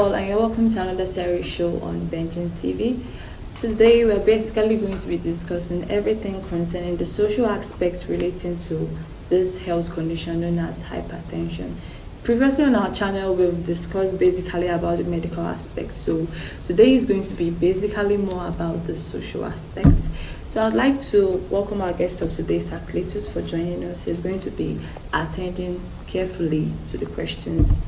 all, and you're welcome to another series show on Benjamin TV. Today, we're basically going to be discussing everything concerning the social aspects relating to this health condition known as hypertension. Previously on our channel, we've discussed basically about the medical aspects. So today is going to be basically more about the social aspects. So I'd like to welcome our guest of today, Sir Cletus, for joining us. He's going to be attending carefully to the questions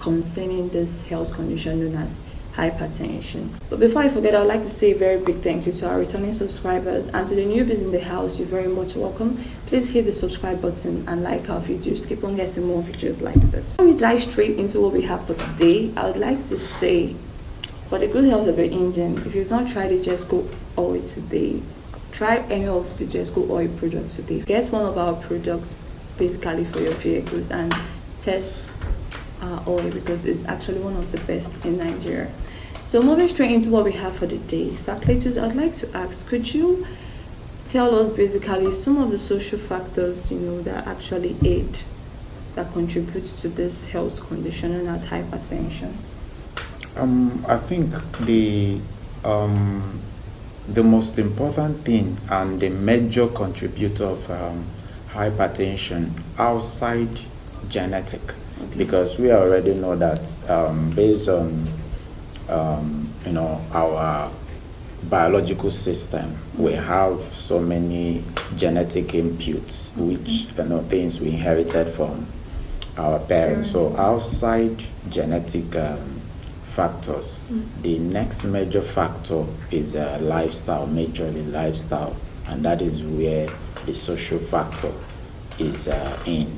concerning this health condition known as hypertension. But before I forget, I would like to say a very big thank you to our returning subscribers, and to the newbies in the house. You're very much welcome. Please hit the subscribe button and like our videos. Keep on getting more videos like this. Before we dive straight into what we have for today, I would like to say, for the good health of your engine, if you've not tried the Just Go oil today, try any of the Just Go oil products today. Get one of our products basically for your vehicles and test our oil, because it's actually one of the best in Nigeria. So moving straight into what we have for the day, Sir Cletus, I'd like to ask, could you tell us basically some of the social factors, that actually aid, that contributes to this health condition known as hypertension? I think the most important thing and the major contributor of hypertension outside genetic, because we already know that based on our biological system, we have so many genetic inputs, which things we inherited from our parents. So outside genetic factors, the next major factor is lifestyle, majorly lifestyle, and that is where the social factor is in.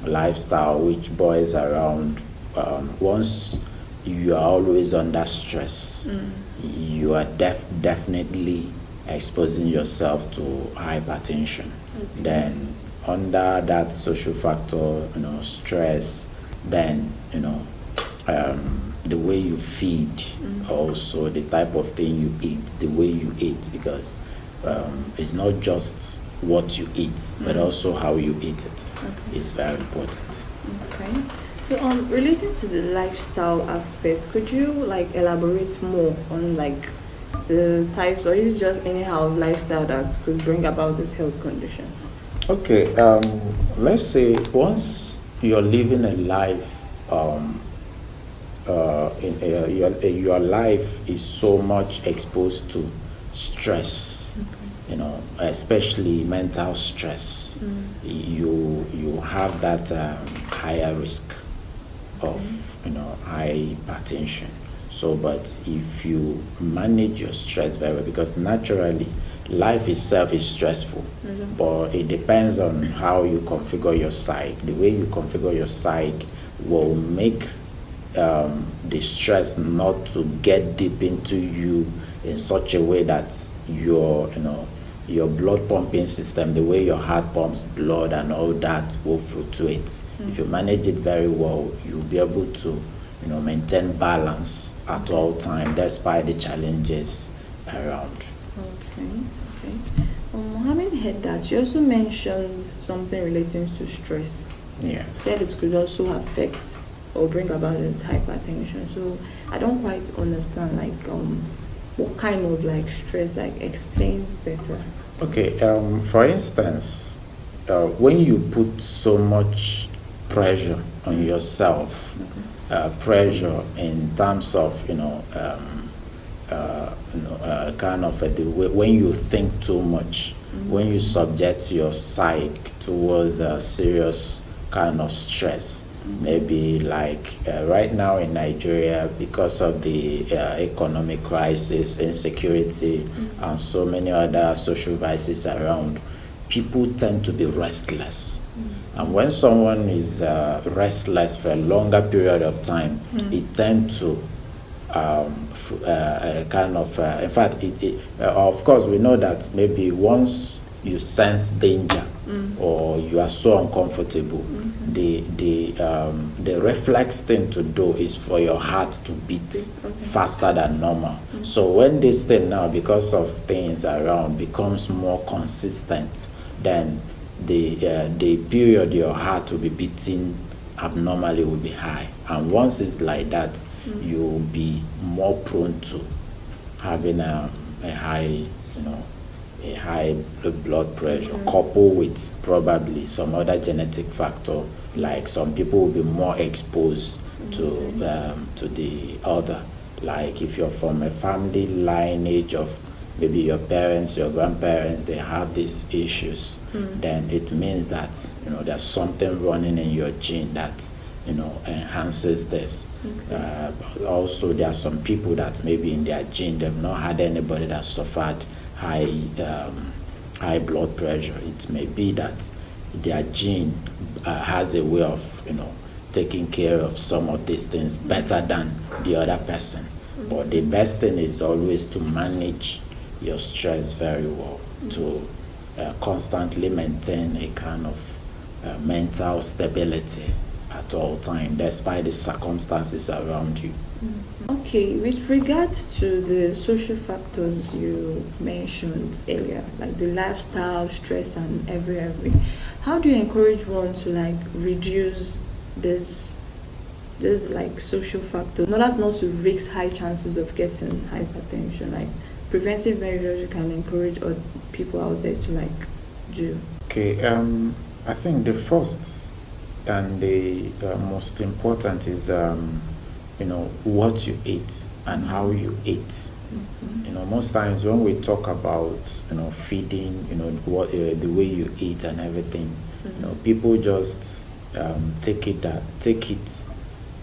Lifestyle, which boils around once you are always under stress, you are definitely exposing yourself to hypertension. Then under that social factor, stress, then the way you feed, also the type of thing you eat, the way you eat, because it's not just what you eat, but also how you eat it is very important. Okay. So relating to the lifestyle aspect, could you elaborate more on the types, or is it just anyhow lifestyle that could bring about this health condition? Okay, let's say once you're living a life, your life is so much exposed to stress, especially mental stress, you have that higher risk of hypertension. So, but if you manage your stress very well, because naturally life itself is stressful, but it depends on how you configure your psyche. The way you configure your psyche will make the stress not to get deep into you in such a way that your blood pumping system, the way your heart pumps blood and all that, will fluctuate. If you manage it very well, you'll be able to maintain balance at all times despite the challenges around. Okay. Having heard that, you also mentioned something relating to stress. Yes. Said it could also affect or bring about this hypertension. So I don't quite understand what kind of stress, explain better. Okay, for instance, when you put so much pressure on yourself, pressure in terms of kind of the way, when you think too much, when you subject your psyche towards a serious kind of stress, maybe right now in Nigeria, because of the economic crisis, insecurity, and so many other social vices around, people tend to be restless. And when someone is restless for a longer period of time, it tends to in fact, of course, we know that maybe once you sense danger or you are so uncomfortable, the reflex thing to do is for your heart to beat faster than normal. So when this thing now, because of things around, becomes more consistent, then the period your heart will be beating abnormally will be high. And once it's like that, you'll be more prone to having a high, a high blood pressure, coupled with probably some other genetic factor, like some people will be more exposed to the other. Like if you're from a family lineage of maybe your parents, your grandparents, they have these issues, then it means that there's something running in your gene that enhances this. But also there are some people that maybe in their gene they've not had anybody that suffered high blood pressure. It may be that their gene has a way of taking care of some of these things better than the other person. But the best thing is always to manage your stress very well, to constantly maintain a kind of mental stability at all times, despite the circumstances around you. Okay, with regard to the social factors you mentioned earlier, like the lifestyle, stress, and every, how do you encourage one to like reduce this like social factor in order not to risk high chances of getting hypertension? Like preventive measures you can encourage people out there to like do. Okay, I think the first and the most important is what you eat and how you eat. Most times when we talk about feeding, what the way you eat and everything, people just take it.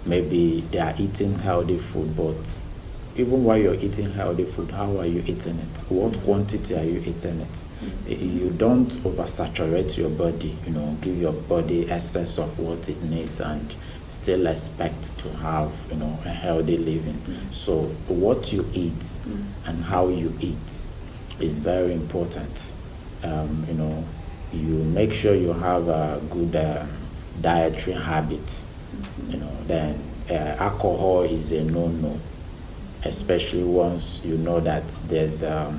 Maybe they are eating healthy food, but even while you're eating healthy food, how are you eating it? What quantity are you eating it? You don't oversaturate your body, give your body excess of what it needs and still expect to have, a healthy living. So what you eat and how you eat is very important. You make sure you have a good dietary habit. Then alcohol is a no-no, especially once you know that there's a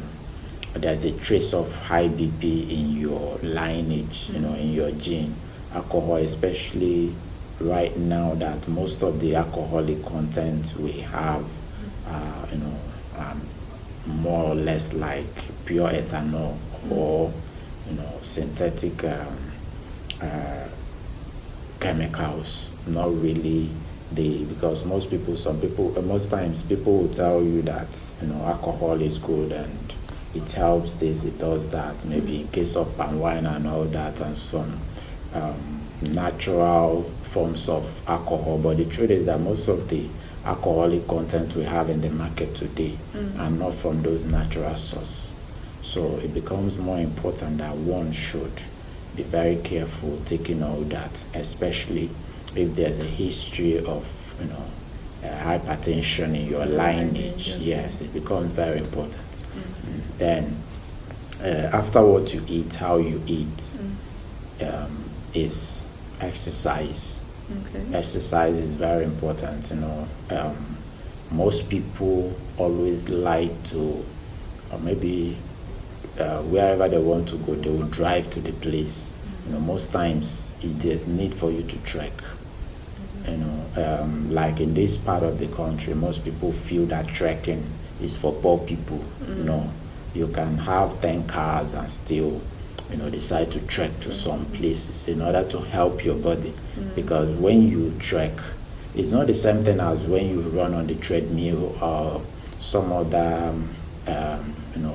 trace of high BP in your lineage, in your gene. Alcohol, especially right now that most of the alcoholic content we have, more or less like pure ethanol or synthetic chemicals, not really because most times people will tell you that alcohol is good and it helps this, it does that, maybe in case of palm wine and all that and some natural forms of alcohol. But the truth is that most of the alcoholic content we have in the market today are not from those natural sources. So it becomes more important that one should be very careful taking all that, especially if there's a history of hypertension in your lineage. Yes, it becomes very important. Then after what you eat, how you eat is exercise. Exercise is very important. Most people always like to, or maybe wherever they want to go, they will drive to the place. Most times there's need for you to trek. Like in this part of the country, most people feel that trekking is for poor people. You can have 10 cars and still decide to trek to some places in order to help your body. Because when you trek, it's not the same thing as when you run on the treadmill or some other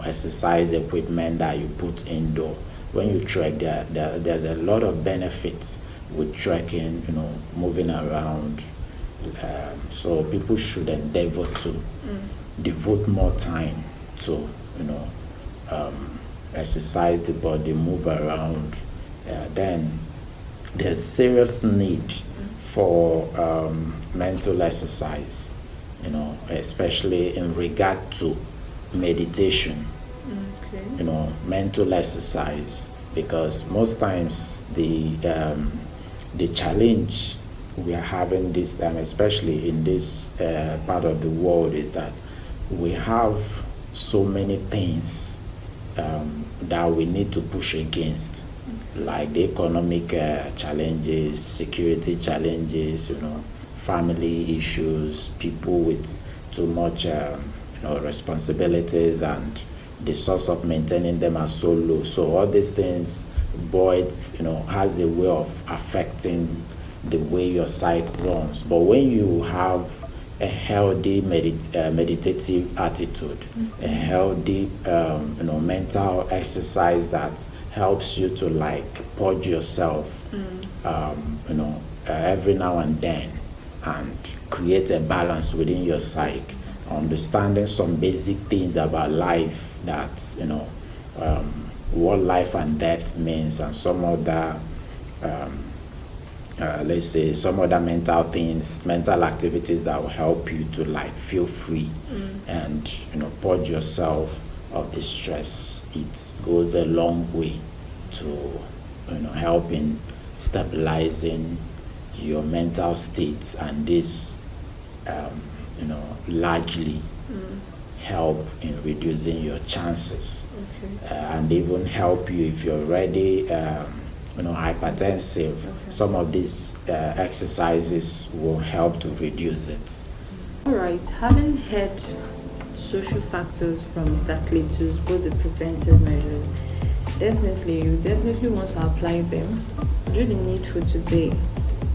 exercise equipment that you put indoor. When you trek, there's a lot of benefits with trekking, moving around. So people should endeavor to devote more time to, exercise the body, move around. Then there's serious need for mental exercise, especially in regard to meditation. Mental exercise, because most times the challenge we are having this time, especially in this part of the world, is that we have so many things that we need to push against. like the economic challenges, security challenges, family issues, people with too much responsibilities, and the source of maintaining them are so low. So all these things boils has a way of affecting the way your psyche runs. But when you have a healthy meditative attitude, a healthy mental exercise that helps you to like purge yourself every now and then, and create a balance within your psyche, understanding some basic things about life, that what life and death means, and some other let's say some other mental activities that will help you to like feel free and purge yourself of the stress. It goes a long way to help in stabilizing your mental states, and this largely help in reducing your chances, and even help you if you're already hypertensive. Some of these exercises will help to reduce it. All right, having heard social factors from Mr. Cletus, both the preventive measures, you definitely want to apply them. Do the needful today.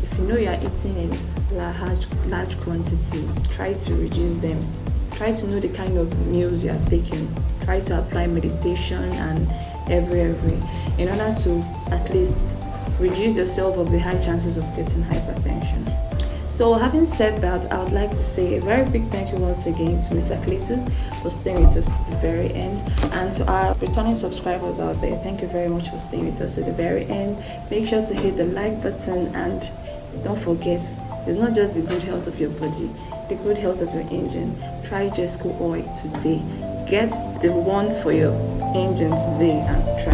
If you know you are eating in large quantities, try to reduce them. Try to know the kind of meals you are taking. Try to apply meditation and every in order to at least reduce yourself of the high chances of getting hypertension. So having said that, I would like to say a very big thank you once again to Mr. Cletus for staying with us to the very end, and to our returning subscribers out there, thank you very much for staying with us to the very end. Make sure to hit the like button, and don't forget, it's not just the good health of your body, the good health of your engine. Try Jesco oil today. Get the one for your engine today and try